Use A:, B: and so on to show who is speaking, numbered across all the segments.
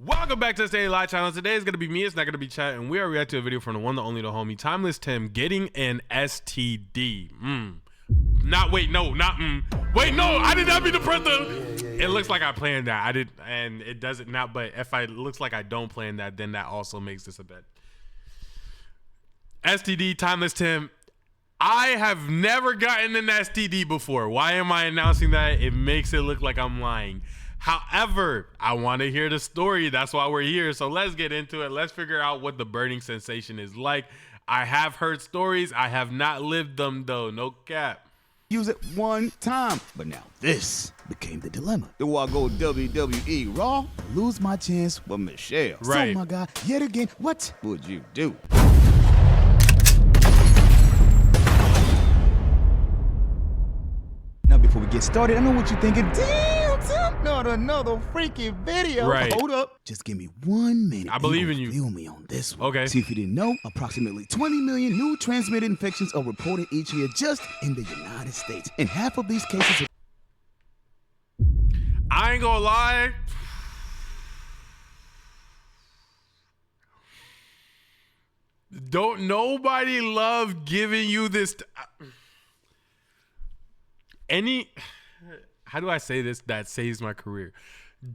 A: Welcome back to the Stanley Live channel. Today is going to be me. It's not going to be chat. And we are reacting to a video from the one, the only, the homie, TimelessTim, getting an STD. Wait, no, I did not mean to press the... It looks like I planned that. I did, and it doesn't not, but if it looks like I don't plan that, then that also makes this a bet. STD, TimelessTim. I have never gotten an STD before. Why am I announcing that? It makes it look like I'm lying. However, I want to hear the story. That's why we're here. So let's get into it. Let's figure out what the burning sensation is like. I have heard stories. I have not lived them though. No cap.
B: Use it one time. But now this became the dilemma. Do I go WWE Raw or lose my chance with Michelle?
A: Right.
B: So my God, yet again, what would you do? Now before we get started, I know what you're thinking. Damn, Tim, not another freaky video.
A: Right.
B: Hold up. Just give me 1 minute.
A: I believe in you.
B: Feel me on this one.
A: Okay.
B: See, if you didn't know, approximately 20 million new transmitted infections are reported each year just in the United States. And half of these cases are...
A: I ain't gonna lie. Don't nobody love giving you this... How do I say this that saves my career?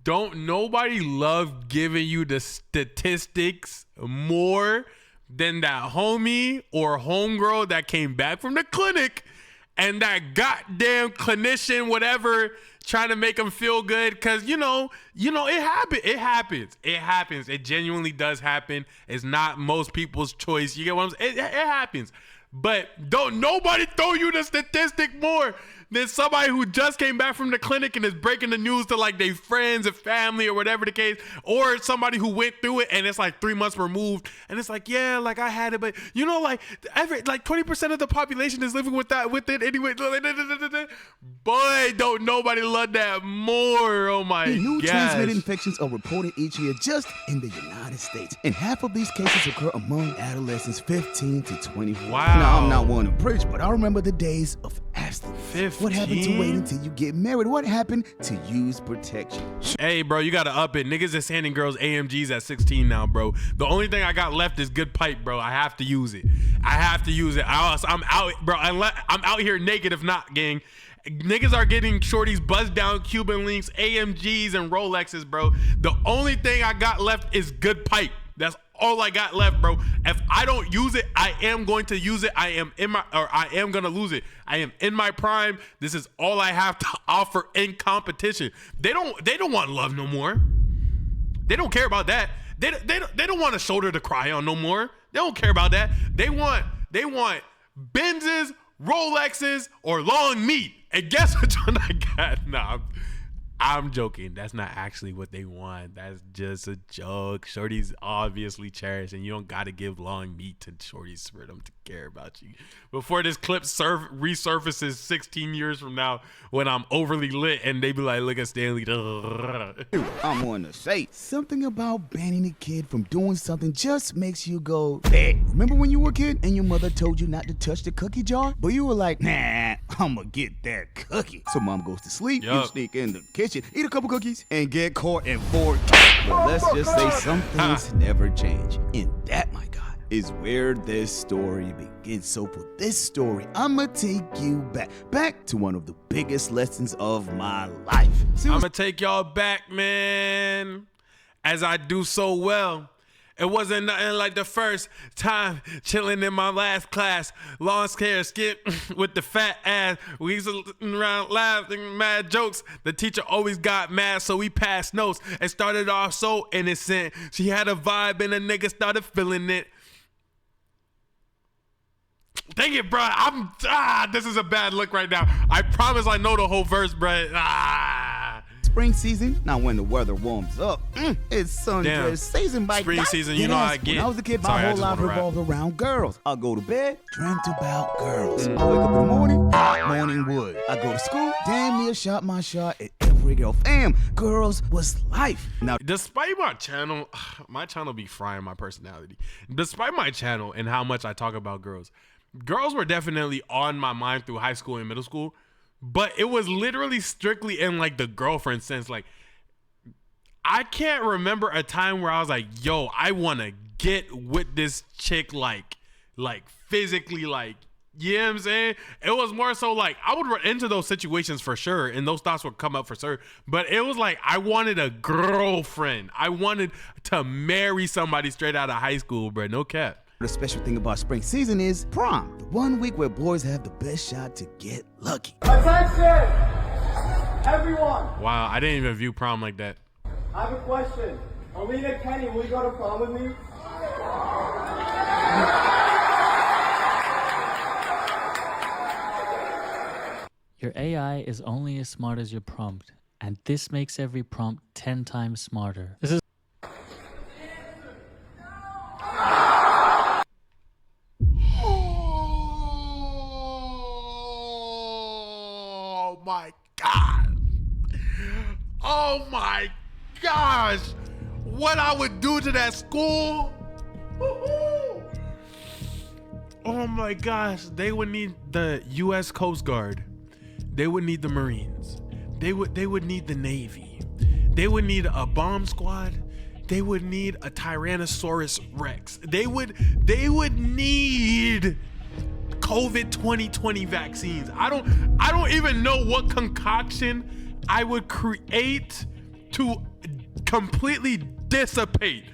A: Don't nobody love giving you the statistics more than that homie or homegirl that came back from the clinic and that goddamn clinician, whatever, trying to make them feel good. Cause you know, it happens. It genuinely does happen. It's not most people's choice. You get what I'm saying? It happens. But don't nobody throw you the statistic more than somebody who just came back from the clinic and is breaking the news to like their friends and family or whatever the case, or somebody who went through it and it's like 3 months removed and it's like, yeah, like I had it, but you know, like 20% of the population is living with it anyway. Boy, don't nobody love that more. Oh my god.
B: New transmitted infections are reported each year just in the United States, and half of these cases occur among adolescents 15 to 24.
A: Wow.
B: Now, I'm not one to preach, but I remember the days of abstinence.
A: 15?
B: What happened to wait until you get married? What happened to use protection?
A: Hey, bro, you gotta up it. Niggas is handing girls AMGs at 16 now, bro. The only thing I got left is good pipe, bro. I have to use it. I'm out, bro. I'm out here naked if not, gang. Niggas are getting shorties buzzed down Cuban links, AMGs, and Rolexes, bro. The only thing I got left is good pipe. That's all I got left, bro. If I don't use it, I am going to use it. I am gonna lose it. I am in my prime. This is all I have to offer in competition. They don't want love no more. They don't care about that. They don't want a shoulder to cry on no more. They don't care about that. They want Benzes, Rolexes, or long meat. And guess which one I got? Nah, I'm joking. That's not actually what they want. That's just a joke. Shorties obviously cherish, and you don't got to give long meat to shorties for them to care about you. Before this clip resurfaces 16 years from now when I'm overly lit and they be like, look at Stanley.
B: I'm going to say something about banning a kid from doing something just makes you go, hey. Remember when you were a kid and your mother told you not to touch the cookie jar? But you were like, nah, I'm going to get that cookie. So mom goes to sleep, you sneak in the kitchen, eat a couple cookies, and get caught in 4 But let's just say some things never change. And that, my God, is where this story begins. So for this story, I'ma take you back to one of the biggest lessons of my life.
A: I'ma take y'all back, man, as I do so well. It wasn't nothing like the first time chilling in my last class. Long hair, skip with the fat ass. We used to around laughing, mad jokes. The teacher always got mad, so we passed notes. It started off so innocent. She had a vibe and a nigga started feeling it. Dang it, bro. This is a bad look right now. I promise I know the whole verse, bro.
B: Spring season, now when the weather warms up, it's sundress season by
A: spring season, you know how I get.
B: When I was a kid, my whole life revolved around girls. I go to bed, dreamt about girls. I wake up in the morning, morning wood. I go to school, damn near shot my shot at every girl. Fam, girls was life. Now,
A: despite my channel be frying my personality. Despite my channel and how much I talk about girls were definitely on my mind through high school and middle school. But it was literally strictly in like the girlfriend sense. Like I can't remember a time where I was like, yo, I want to get with this chick like physically, like, you know what I'm saying? It was more so like I would run into those situations for sure, and those thoughts would come up for sure. But it was like I wanted a girlfriend. I wanted to marry somebody straight out of high school, bro. No cap.
B: The special thing about spring season is prom, the 1 week where boys have the best shot to get lucky.
C: Attention, everyone.
A: Wow, I didn't even view prom like that.
C: I have a question. Alina, Kenny, will you go to prom with me?
D: Your AI is only as smart as your prompt, and this makes every prompt 10 times smarter. This is
A: Oh my God. Oh my gosh. What I would do to that school. Woo-hoo. Oh my gosh. They would need the U.S. Coast Guard. They would need the Marines. They would need the Navy. They would need a bomb squad. They would need a Tyrannosaurus Rex. They would need COVID 2020 vaccines. I don't even know what concoction I would create to completely dissipate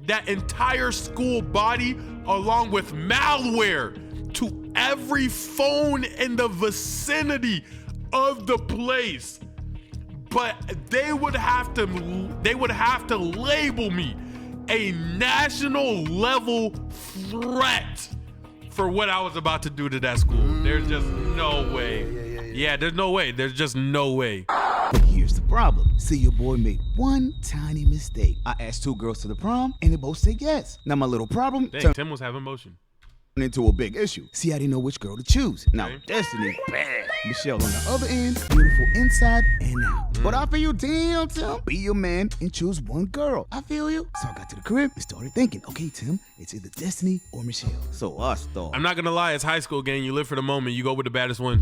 A: that entire school body along with malware to every phone in the vicinity of the place. But they would have to label me a national level threat for what I was about to do to that school. There's just no way. Yeah, there's no way. There's just no way.
B: But here's the problem. See, your boy made one tiny mistake. I asked 2 girls to the prom, and they both said yes. Now my little problem
A: Dang, Tim was having motion.
B: into a big issue. See, I didn't know which girl to choose. Now,
A: Okay.
B: Destiny, bad. Michelle on the other end, beautiful inside and out. But I feel you, damn, Tim. Be your man and choose one girl. I feel you. So I got to the crib and started thinking, okay, Tim, it's either Destiny or Michelle. So I started
A: I'm not gonna lie, it's high school, gang. You live for the moment. You go with the baddest one.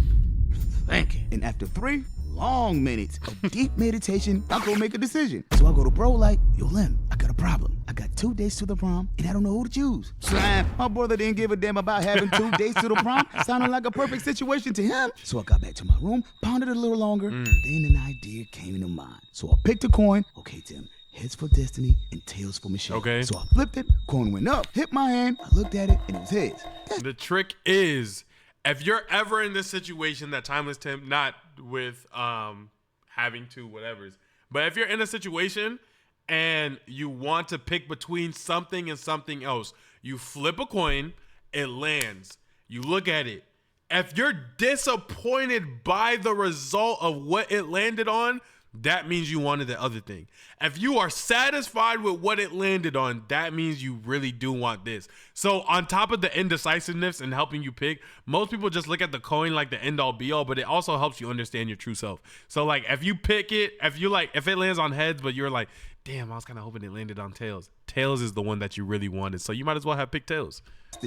B: thinking. And after 3 long minutes of deep meditation, I go make a decision. So I go to bro like, yo, Lim, I got a problem. I got 2 dates to the prom, and I don't know who to choose. Slam, my brother didn't give a damn about having 2 dates to the prom. Sounded like a perfect situation to him. So I got back to my room, pondered a little longer, then an idea came into mind. So I picked a coin. Okay, Tim, heads for Destiny and tails for Michelle.
A: Okay.
B: So I flipped it, coin went up, hit my hand, I looked at it, and it was heads.
A: The trick is, if you're ever in this situation that TimelessTim, not with having to whatever's, but if you're in a situation and you want to pick between something and something else, you flip a coin, it lands. You look at it. If you're disappointed by the result of what it landed on, that means you wanted the other thing. If you are satisfied with what it landed on, that means you really do want this. So on top of the indecisiveness and helping you pick, most people just look at the coin like the end all be all, but it also helps you understand your true self. So like if you pick it, if it lands on heads, but you're like, damn, I was kind of hoping it landed on tails. Tails is the one that you really wanted. So you might as well have picked tails.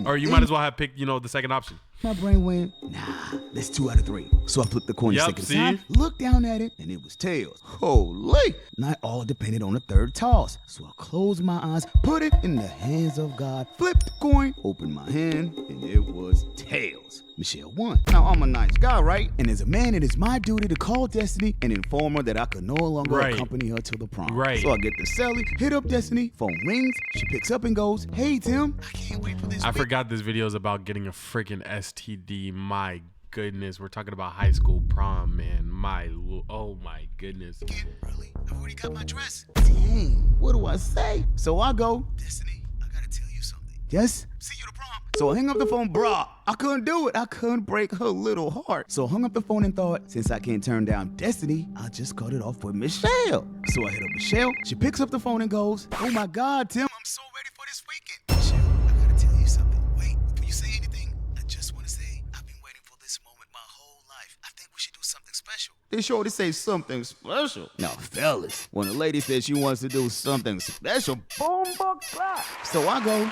A: Or you might as well have picked, the second option.
B: My brain went, nah, that's 2 out of 3. So I flipped the coin a second
A: see?
B: time, looked down at it, and it was tails. Holy! Not all depended on the third toss. So I closed my eyes, put it in the hands of God, flipped the coin, opened my hand, and it was tails. Michelle won. Now I'm a nice guy, right? And as a man, it is my duty to call Destiny and inform her that I could no longer accompany her to the prom.
A: Right.
B: So I get to Sally, hit up Destiny, phone rings, she picks up and goes, hey Tim, I can't wait for this.
A: I forgot this video is about getting a freaking STD. My goodness, we're talking about high school prom, man. Oh my goodness.
B: Really? I've already got my dress. Dang, what do I say? So I go, Destiny, I gotta tell you something. Yes? See you to prom. So I hung up the phone, brah. I couldn't do it. I couldn't break her little heart. So I hung up the phone and thought, since I can't turn down Destiny, I'll just cut it off with Michelle. So I hit up Michelle. She picks up the phone and goes, oh my God, Tim, I'm so ready for this weekend. Michelle, I gotta tell you something. Wait, before you say anything, I just want to say I've been waiting for this moment my whole life. I think we should do something special. They sure to say something special. Now, fellas, when a lady says she wants to do something special, boom, buck, clap. So I go, damn,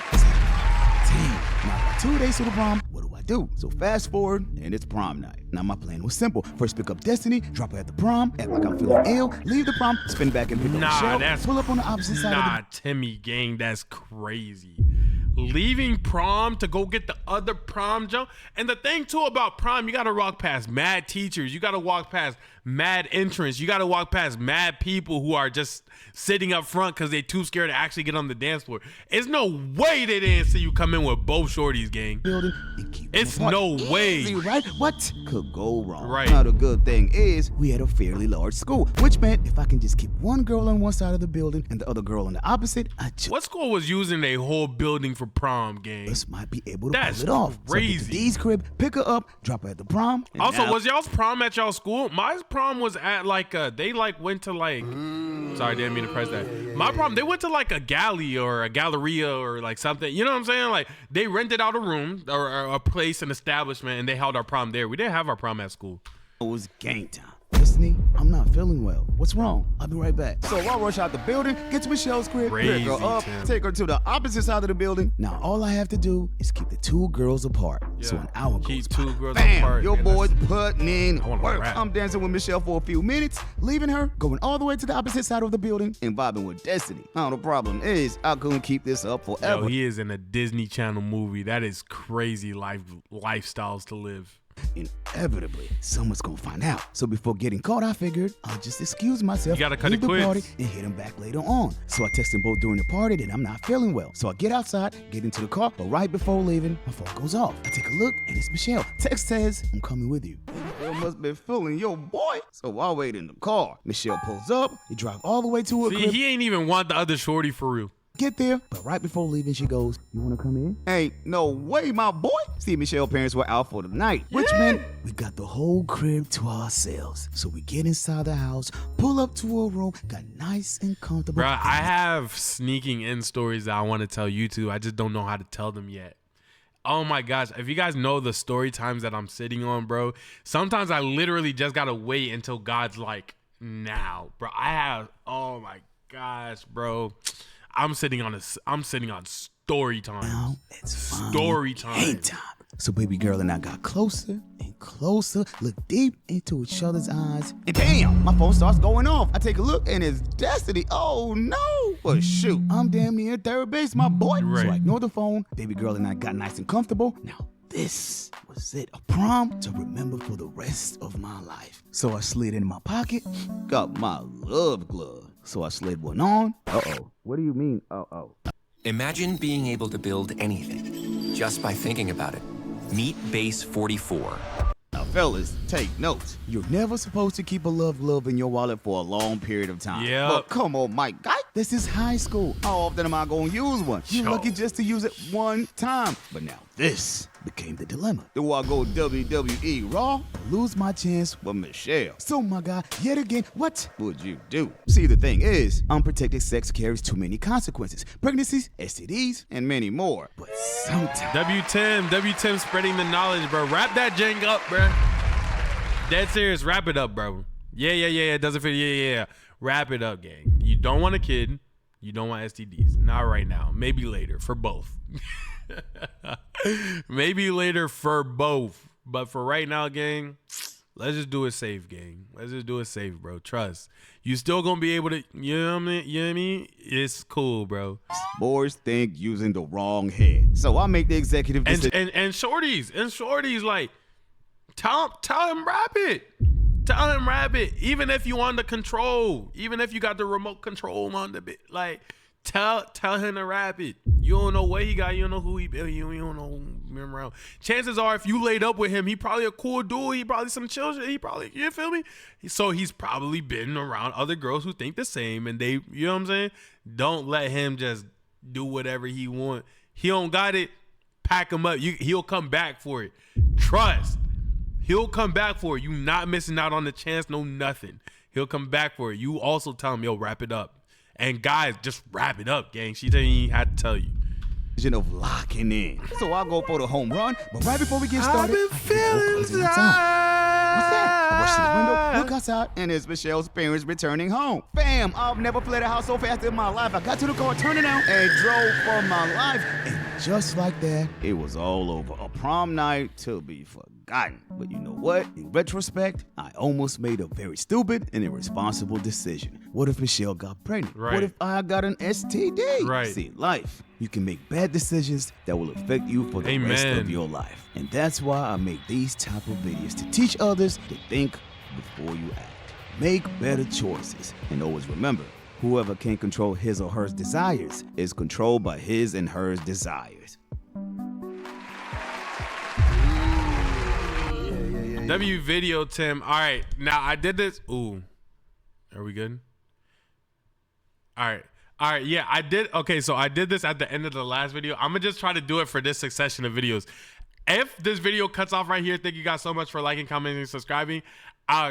B: now I got 2 days to the prom. What do I do. So fast forward, and it's prom night. Now my plan was simple. First pick up Destiny, drop her at the prom, act like I'm feeling ill, leave the prom, spin back and pick up Michelle, pull up on the opposite side of the...
A: Nah, Timmy gang, that's crazy. Leaving prom to go get the other prom jump. And the thing too about prom, you gotta walk past mad teachers. You gotta walk past mad entrants. You gotta walk past mad people who are just sitting up front because they too scared to actually get on the dance floor. It's no way they didn't see you come in with both shorties, gang.
B: Building and keep
A: It's no way.
B: Easy, right? What could go wrong?
A: Right.
B: Now the good thing is we had a fairly large school, which meant if I can just keep one girl on one side of the building and the other girl on the opposite, I just...
A: What school was using a whole building for prom, gang?
B: Us might be able to
A: That's
B: pull it off.
A: crazy.
B: So I get to D's crib, pick her up, drop her at the prom. And
A: Also,
B: now...
A: was y'all's prom at y'all's school? My prom was at like they like went to like sorry, didn't mean to press that. My prom, they went to like a galley or a galleria or like something. You know what I'm saying? Like they rented out a room or a place, an establishment, and they held our prom there. We didn't have our prom at school.
B: It was game time. Destiny, I'm not feeling well. What's wrong? I'll be right back. So I rush out the building, get to Michelle's crib, pick her up, take her to the opposite side of the building. Now all I have to do is keep the two girls apart.
A: Yeah.
B: So an hour goes
A: Keep
B: by.
A: two girls
B: Bam,
A: apart.
B: your
A: Man,
B: boy's putting in
A: I wanna
B: work.
A: rap.
B: I'm dancing with Michelle for a few minutes, leaving her, going all the way to the opposite side of the building, and vibing with Destiny. Now the problem is I couldn't keep this up forever.
A: Yo, he is in a Disney Channel movie. That is crazy lifestyles to live.
B: Inevitably, someone's gonna find out. So before getting caught, I figured I'll just excuse myself,
A: You gotta cut
B: leave
A: it
B: the
A: quick.
B: party, and hit them back later on. So I text them both during the party that I'm not feeling well. So I get outside, get into the car, but right before leaving, my phone goes off. I take a look, and it's Michelle. Text says, I'm coming with you. Girl must be feeling your boy. So I wait in the car. Michelle pulls up, they drive all the way to her
A: See,
B: crib.
A: he ain't even want the other shorty for real.
B: Get there, but right before leaving, she goes, you wanna come in? Ain't no way, my boy. See, Michelle's parents were out for the night, which meant we got the whole crib to ourselves. So we get inside the house, pull up to a room, got nice and comfortable.
A: Bro, I have sneaking in stories that I want to tell you two. I just don't know how to tell them yet. Oh my gosh, if you guys know the story times that I'm sitting on, bro, sometimes I literally just gotta wait until God's like, now, bro. Oh my gosh, bro. I'm sitting on story time.
B: Now it's
A: Story time.
B: game time. So baby girl and I got closer and closer, look deep into each other's eyes, and damn, my phone starts going off. I take a look and it's Destiny. Oh no! Well shoot, I'm damn near third base, my boy.
A: Right.
B: So I ignore the phone. Baby girl and I got nice and comfortable. Now this was it, a prom to remember for the rest of my life. So I slid in my pocket, got my love glove. So I slid one on. Uh-oh. What do you mean, uh-oh?
E: Imagine being able to build anything just by thinking about it. Meet Base 44.
B: Now, fellas, take notes. You're never supposed to keep a love glove in your wallet for a long period of time.
A: Yep.
B: But come on, my guy. This is high school. How often am I going to use one? You're
A: Yo.
B: lucky just to use it one time. But now this became the dilemma. Do I go WWE Raw or lose my chance with Michelle? So, my guy, yet again, what would you do? See, the thing is, unprotected sex carries too many consequences. Pregnancies, STDs, and many more. But sometimes...
A: W-Tim spreading the knowledge, bro. Wrap that jank up, bro. Dead serious, wrap it up, bro. Yeah. It doesn't fit. Yeah. Wrap it up, gang. You don't want a kid. You don't want STDs. Not right now. Maybe later for both. Maybe later for both. But for right now, gang, let's just do it safe, gang. Let's just do it safe, bro. Trust. You still gonna be able to, you know what I mean? It's cool, bro.
B: Boys think using the wrong head. So I make the executive decision.
A: And shorties, like, tell him rap it. Tell him rap it. Even if you on the control, even if you got the remote control on the bit, like, tell him to rap it. You don't know what he got. You don't know who he be. You don't know him around. Chances are, if you laid up with him, he probably a cool dude. He probably some chill shit. He probably, you feel me? So he's probably been around other girls who think the same, and they, you know what I'm saying? Don't let him just do whatever he want. He don't got it. Pack him up. He'll come back for it. Trust. He'll come back for it. You not missing out on the chance, no nothing. He'll come back for it. You also tell him, yo, wrap it up. And guys, just wrap it up, gang. She ain't had to tell you.
B: Of locking in. So I'll go for the home run, but right before we get started,
A: I've been
B: I hear the
A: feeling
B: closing lights out. What's that? I rushed to the window, look outside, and it's Michelle's parents returning home. Bam! I've never fled a house so fast in my life. I got to the car, turned it on, and drove for my life. And just like that, it was all over. A prom night to be forgotten. But you know what? In retrospect, I almost made a very stupid and irresponsible decision. What if Michelle got pregnant?
A: Right.
B: What if I got an STD?
A: Right.
B: See, in life, you can make bad decisions that will affect you for the rest of your life. And that's why I make these type of videos, to teach others to think before you act. Make better choices. And always remember, whoever can control his or her desires is controlled by his and her desires.
A: W video, Tim. All right, now I did this. Ooh, are we good? All right, yeah, I did. Okay, so I did this at the end of the last video. I'm gonna just try to do it for this succession of videos. If this video cuts off right here, thank you guys so much for liking, commenting, and subscribing.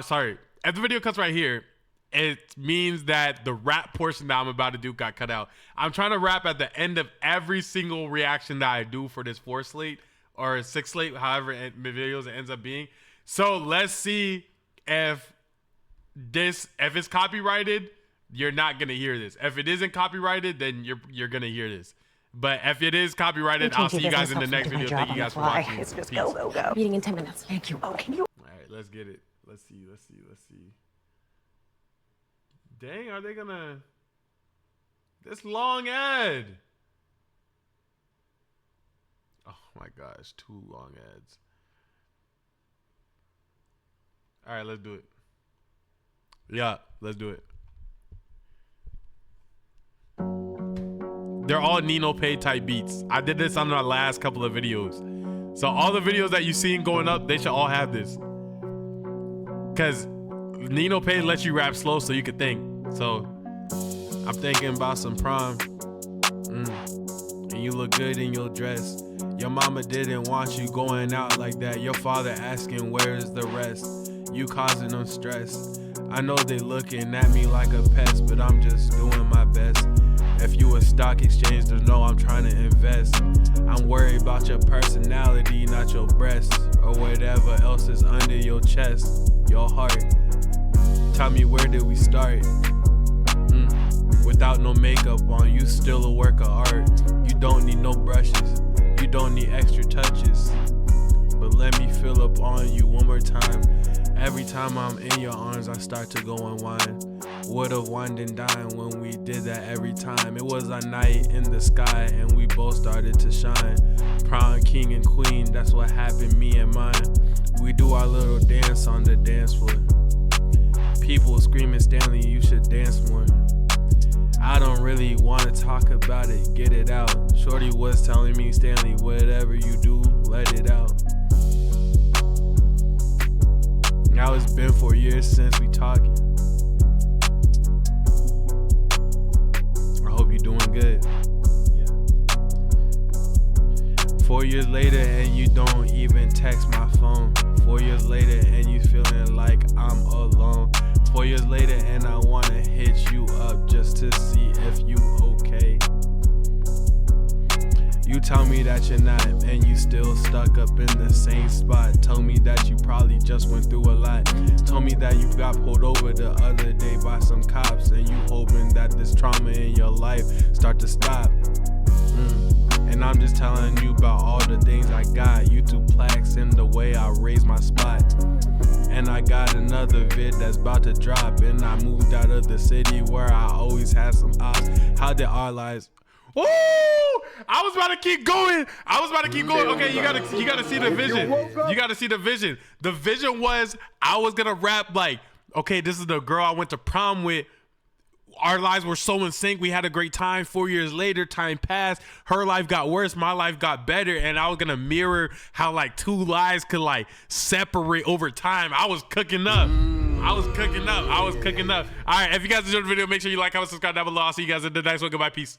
A: Sorry, if the video cuts right here, it means that the rap portion that I'm about to do got cut out. I'm trying to rap at the end of every single reaction that I do for this 4 slate or 6 slate, however videos it ends up being. So let's see if it's copyrighted, you're not gonna hear this. If it isn't copyrighted, then you're gonna hear this. But if it is copyrighted, I'll see you guys in the next video. Thank you guys for watching.
F: It's just
A: Peace.
F: go. Meeting in 10 minutes. Thank you. Oh, can you?
A: All right, let's get it. Let's see. Dang, are they gonna? This long ad. Oh my gosh, 2 long ads. All right, let's do it. Yeah, let's do it. They're all Nino Pay type beats. I did this on our last couple of videos. So all the videos that you've seen going up, they should all have this. Because Nino Pay lets you rap slow so you can think. So I'm thinking about some prom. And you look good in your dress. Your mama didn't want you going out like that. Your father asking where's the rest. You causing them stress. I know they looking at me like a pest, but I'm just doing my best. If you a stock exchange, to know I'm trying to invest. I'm worried about your personality, not your breast, or whatever else is under your chest, your heart. Tell me, where did we start? Without no makeup on, you still a work of art. You don't need no brushes, you don't need extra touches. But let me fill up on you one more time. Every time I'm in your arms, I start to go and whine. Would've wined and dined when we did that every time. It was a night in the sky and we both started to shine. Prom king and queen, that's what happened, me and mine. We do our little dance on the dance floor. People screaming, Stanley, you should dance more. I don't really want to talk about it, get it out. Shorty was telling me, Stanley, whatever you do, let it out. Now it's been 4 years since we talking. I hope you're doing good. 4 years later and you don't even text my phone. 4 years later and you feeling like I'm alone. 4 years later and I wanna hit you up just to see if you okay. You tell me that you're not and you still stuck up in the same spot. Told me that you probably just went through a lot. Told me that you got pulled over the other day by some cops and you hoping that this trauma in your life start to stop. And I'm just telling you about all the things I got. YouTube plaques and the way I raise my spot. And I got another vid that's about to drop. And I moved out of the city where I always had some odds. How did our lives... Woo! I was about to keep going. Okay, you gotta see the vision. You gotta see the vision. The vision was I was gonna rap like, okay, this is the girl I went to prom with. Our lives were so in sync. We had a great time. 4 years later, time passed. Her life got worse. My life got better. And I was going to mirror how like 2 lives could like separate over time. I was cooking up. All right. If you guys enjoyed the video, make sure you like, comment, subscribe down below. I'll see you guys in the next one. Goodbye. Peace.